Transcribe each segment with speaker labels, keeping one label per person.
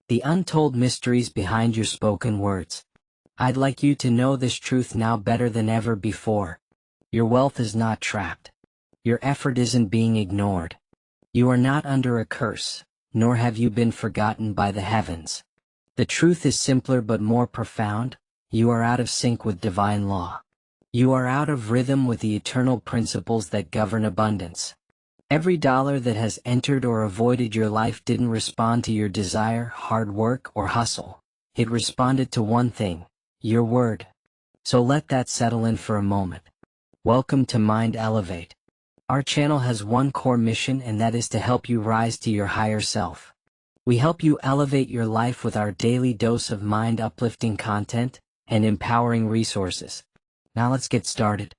Speaker 1: the untold mysteries behind your spoken words. I'd like you to know this truth now better than ever before. Your wealth is not trapped. Your effort isn't being ignored. You are not under a curse, nor have you been forgotten by the heavens. The truth is simpler but more profound. You are out of sync with divine law. You are out of rhythm with the eternal principles that govern abundance. Every dollar that has entered or avoided your life didn't respond to your desire, hard work, or hustle. It responded to one thing: your word. So let that settle in for a moment. Welcome to Mind Elevate. Our channel has one core mission, and that is to help you rise to your higher self. We help you elevate your life with our daily dose of mind-uplifting content and empowering resources. Now let's get started.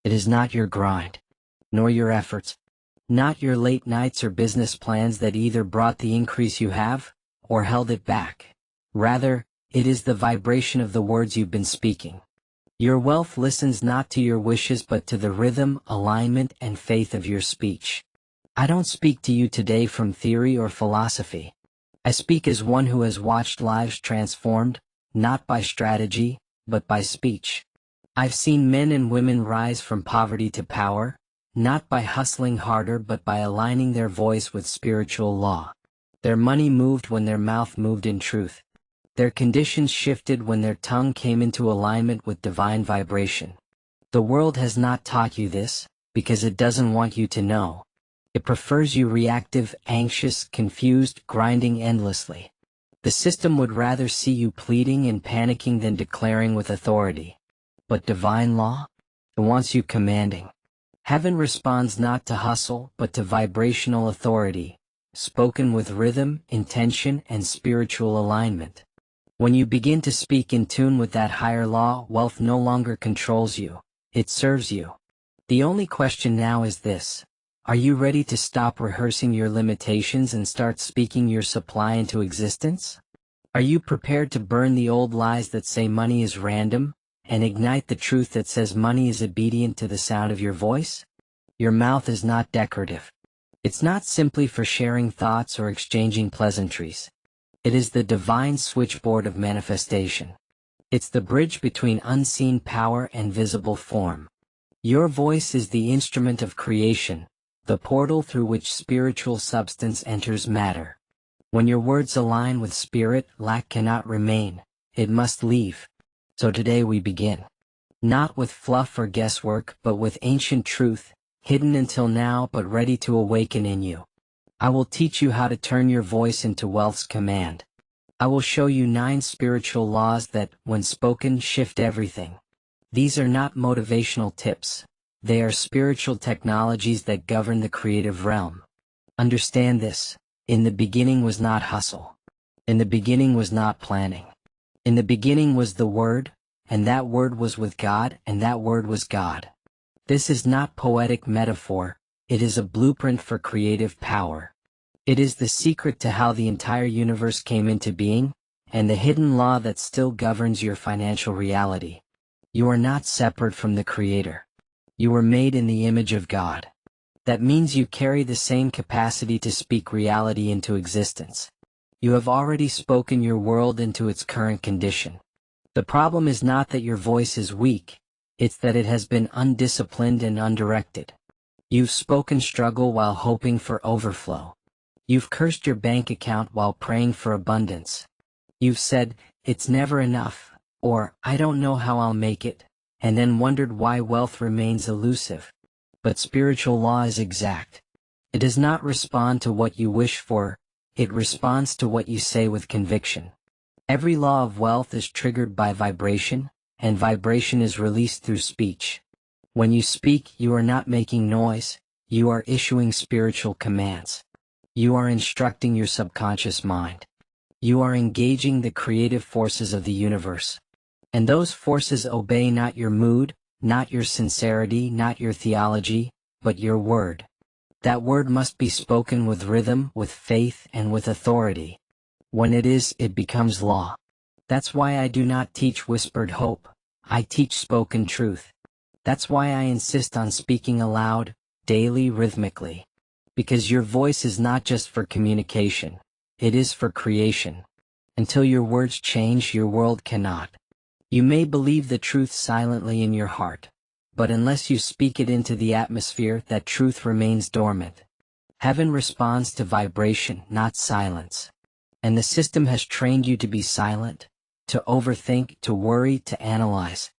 Speaker 1: It is not your grind, nor your efforts, not your late nights or business plans that either brought the increase you have or held it back. Rather, it is the vibration of the words you've been speaking. Your wealth listens not to your wishes but to the rhythm, alignment, and faith of your speech. I don't speak to you today from theory or philosophy. I speak as one who has watched lives transformed, not by strategy, but by speech. I've seen men and women rise from poverty to power, not by hustling harder but by aligning their voice with spiritual law. Their money moved when their mouth moved in truth. Their conditions shifted when their tongue came into alignment with divine vibration. The world has not taught you this, because it doesn't want you to know. It prefers you reactive, anxious, confused, grinding endlessly. The system would rather see you pleading and panicking than declaring with authority. But divine law? It wants you commanding. Heaven responds not to hustle but to vibrational authority, spoken with rhythm, intention, and spiritual alignment. When you begin to speak in tune with that higher law, wealth no longer controls you, it serves you. The only question now is this: are you ready to stop rehearsing your limitations and start speaking your supply into existence? Are you prepared to burn the old lies that say money is random, and ignite the truth that says money is obedient to the sound of your voice? Your mouth is not decorative. It's not simply for sharing thoughts or exchanging pleasantries. It is the divine switchboard of manifestation. It's the bridge between unseen power and visible form. Your voice is the instrument of creation, the portal through which spiritual substance enters matter. When your words align with spirit, lack cannot remain, it must leave. So today we begin. Not with fluff or guesswork, but with ancient truth, hidden until now but ready to awaken in you. I will teach you how to turn your voice into wealth's command. I will show you 9 spiritual laws that, when spoken, shift everything. These are not motivational tips. They are spiritual technologies that govern the creative realm. Understand this: in the beginning was not hustle. In the beginning was not planning. In the beginning was the Word, and that Word was with God, and that Word was God. This is not poetic metaphor, it is a blueprint for creative power. It is the secret to how the entire universe came into being, and the hidden law that still governs your financial reality. You are not separate from the Creator. You were made in the image of God. That means you carry the same capacity to speak reality into existence. You have already spoken your world into its current condition. The problem is not that your voice is weak, it's that it has been undisciplined and undirected. You've spoken struggle while hoping for overflow. You've cursed your bank account while praying for abundance. You've said, "It's never enough," or "I don't know how I'll make it," and then wondered why wealth remains elusive. But spiritual law is exact. It does not respond to what you wish for, it responds to what you say with conviction. Every law of wealth is triggered by vibration, and vibration is released through speech. When you speak, you are not making noise, you are issuing spiritual commands. You are instructing your subconscious mind. You are engaging the creative forces of the universe. And those forces obey not your mood, not your sincerity, not your theology, but your word. That word must be spoken with rhythm, with faith, and with authority. When it is, it becomes law. That's why I do not teach whispered hope. I teach spoken truth. That's why I insist on speaking aloud, daily, rhythmically. Because your voice is not just for communication. It is for creation. Until your words change, your world cannot. You may believe the truth silently in your heart, but unless you speak it into the atmosphere, that truth remains dormant. Heaven responds to vibration, not silence. And the system has trained you to be silent, to overthink, to worry, to analyze.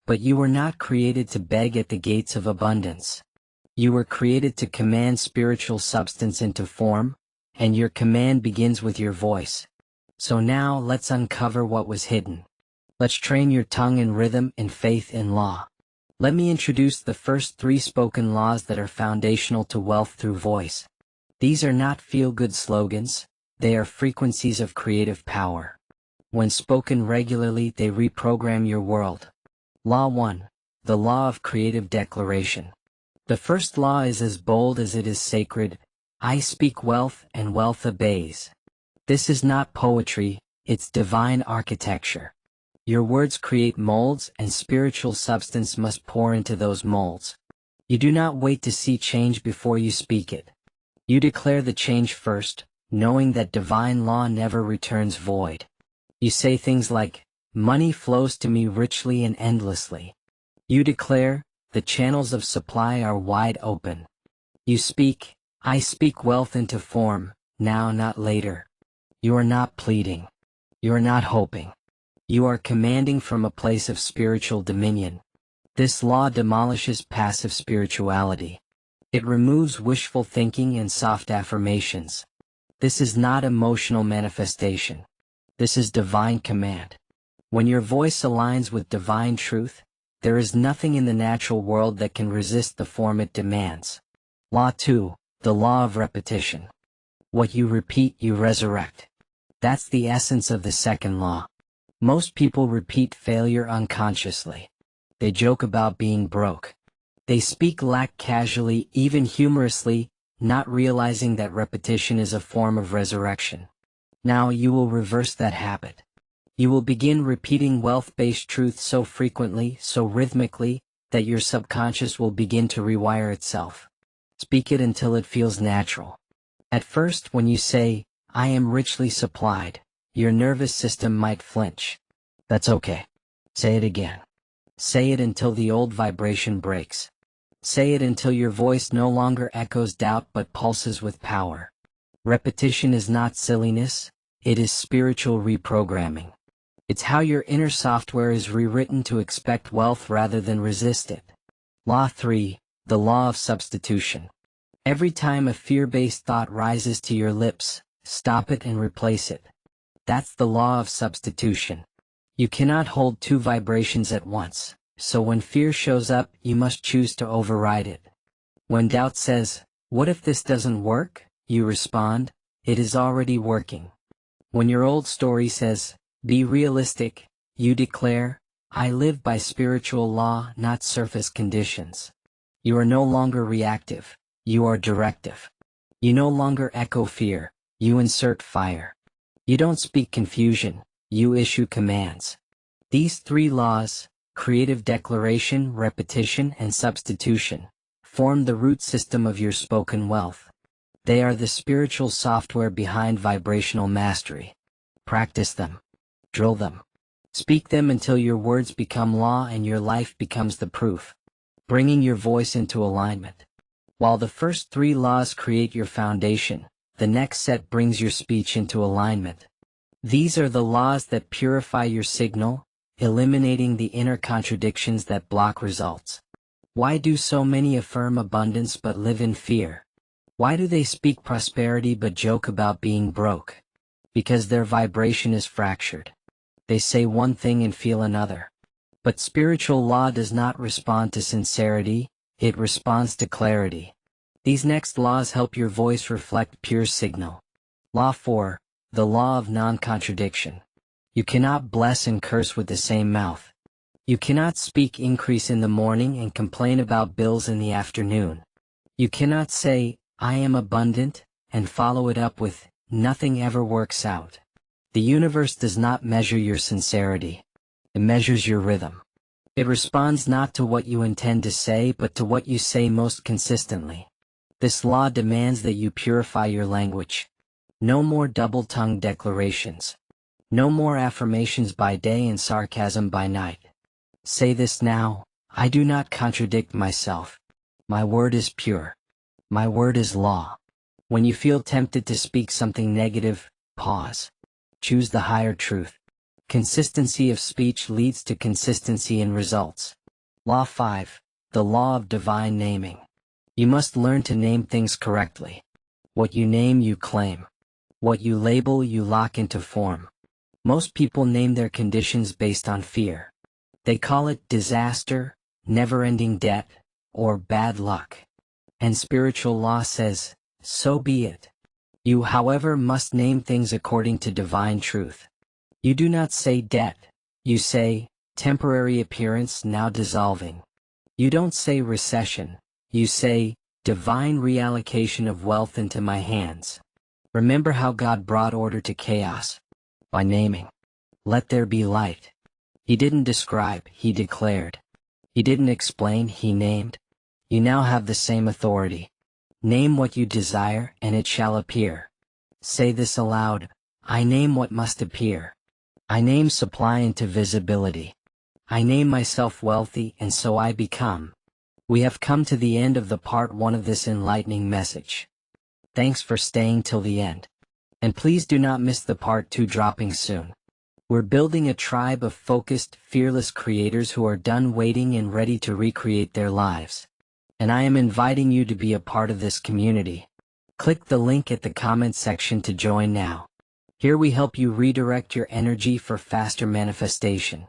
Speaker 1: But you were not created to beg at the gates of abundance. You were created to command spiritual substance into form, and your command begins with your voice. So now let's uncover what was hidden. Let's train your tongue in rhythm, in faith, in law. Let me introduce the first 3 spoken laws that are foundational to wealth through voice. These are not feel-good slogans, they are frequencies of creative power. When spoken regularly, they reprogram your world. Law 1. The law of creative declaration. The first law is as bold as it is sacred. I speak wealth, and wealth obeys. This is not poetry, it's divine architecture. Your words create molds, and spiritual substance must pour into those molds. You do not wait to see change before you speak it. You declare the change first, knowing that divine law never returns void. You say things like, money flows to me richly and endlessly. You declare, the channels of supply are wide open. You speak, I speak wealth into form, now not later. You are not pleading. You are not hoping. You are commanding from a place of spiritual dominion. This law demolishes passive spirituality. It removes wishful thinking and soft affirmations. This is not emotional manifestation. This is divine command. When your voice aligns with divine truth, there is nothing in the natural world that can resist the form it demands. Law 2. The law of repetition. What you repeat, you resurrect. That's the essence of the second law. Most people repeat failure unconsciously. They joke about being broke. They speak lack casually, even humorously, not realizing that repetition is a form of resurrection. Now you will reverse that habit. You will begin repeating wealth-based truth so frequently, so rhythmically, that your subconscious will begin to rewire itself. Speak it until it feels natural. At first, when you say, I am richly supplied, your nervous system might flinch. That's okay. Say it again. Say it until the old vibration breaks. Say it until your voice no longer echoes doubt but pulses with power. Repetition is not silliness, it is spiritual reprogramming. It's how your inner software is rewritten to expect wealth rather than resist it. Law 3. The law of substitution. Every time a fear-based thought rises to your lips, stop it and replace it. That's the law of substitution. You cannot hold 2 vibrations at once, so when fear shows up, you must choose to override it. When doubt says, what if this doesn't work? You respond, it is already working. When your old story says, be realistic, you declare, I live by spiritual law, not surface conditions. You are no longer reactive, you are directive. You no longer echo fear, you insert fire. You don't speak confusion, you issue commands. These 3 laws, creative declaration, repetition, and substitution, form the root system of your spoken wealth. They are the spiritual software behind vibrational mastery. Practice them. Drill them. Speak them until your words become law and your life becomes the proof, bringing your voice into alignment. While the first 3 laws create your foundation, the next set brings your speech into alignment. These are the laws that purify your signal, eliminating the inner contradictions that block results. Why do so many affirm abundance but live in fear? Why do they speak prosperity but joke about being broke? Because their vibration is fractured. They say one thing and feel another. But spiritual law does not respond to sincerity, it responds to clarity. These next laws help your voice reflect pure signal. Law 4. The law of non-contradiction. You cannot bless and curse with the same mouth. You cannot speak increase in the morning and complain about bills in the afternoon. You cannot say, I am abundant, and follow it up with, nothing ever works out. The universe does not measure your sincerity. It measures your rhythm. It responds not to what you intend to say but to what you say most consistently. This law demands that you purify your language. No more double-tongued declarations. No more affirmations by day and sarcasm by night. Say this now: I do not contradict myself. My word is pure. My word is law. When you feel tempted to speak something negative, pause. Choose the higher truth. Consistency of speech leads to consistency in results. Law 5. The law of divine naming. You must learn to name things correctly. What you name, you claim. What you label, you lock into form. Most people name their conditions based on fear. They call it disaster, never-ending debt, or bad luck. And spiritual law says, so be it. You, however, must name things according to divine truth. You do not say debt. You say, temporary appearance now dissolving. You don't say recession. You say, divine reallocation of wealth into my hands. Remember how God brought order to chaos? By naming. Let there be light. He didn't describe, he declared. He didn't explain, he named. You now have the same authority. Name what you desire, and it shall appear. Say this aloud: I name what must appear. I name supply into visibility. I name myself wealthy, and so I become. We have come to the end of the part 1 of this enlightening message. Thanks for staying till the end. And please do not miss the part 2 dropping soon. We're building a tribe of focused, fearless creators who are done waiting and ready to recreate their lives. And I am inviting you to be a part of this community. Click the link at the comment section to join now. Here we help you redirect your energy for faster manifestation.